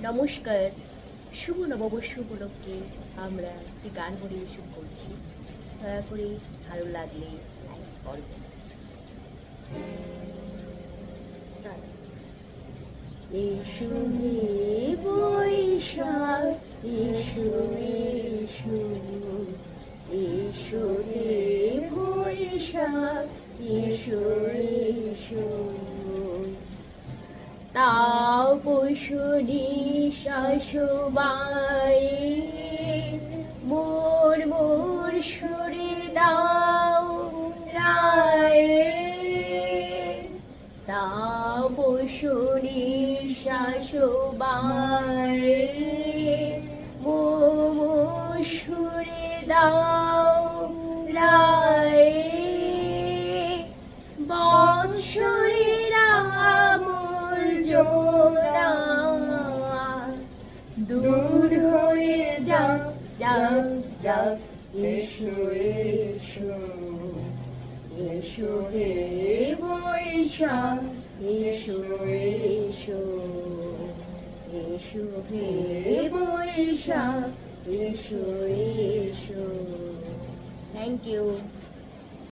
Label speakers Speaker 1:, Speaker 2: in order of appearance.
Speaker 1: নমস্কার, শুভ নববর্ষ উপলক্ষে আমরা একটি গান পরিবেশন করছি। দয়া করে ভালো লাগলে লাইক করবেন। এসো হে বৈশাখ, এসো এসো, এসো হে বৈশাখ, এসো এসো। তাপসনী শাশুবাই মোর মোর সরে দাও রায়। তাপসনী শাশুবাই মোর সরে দাও রায়। বৎসরেরা দূর হয়ে যাক যাক যাক, এসো এসো, এসো হে বৈশাখ, এসো এসো, এসো হে বৈশাখ, এসো এসো। Thank you.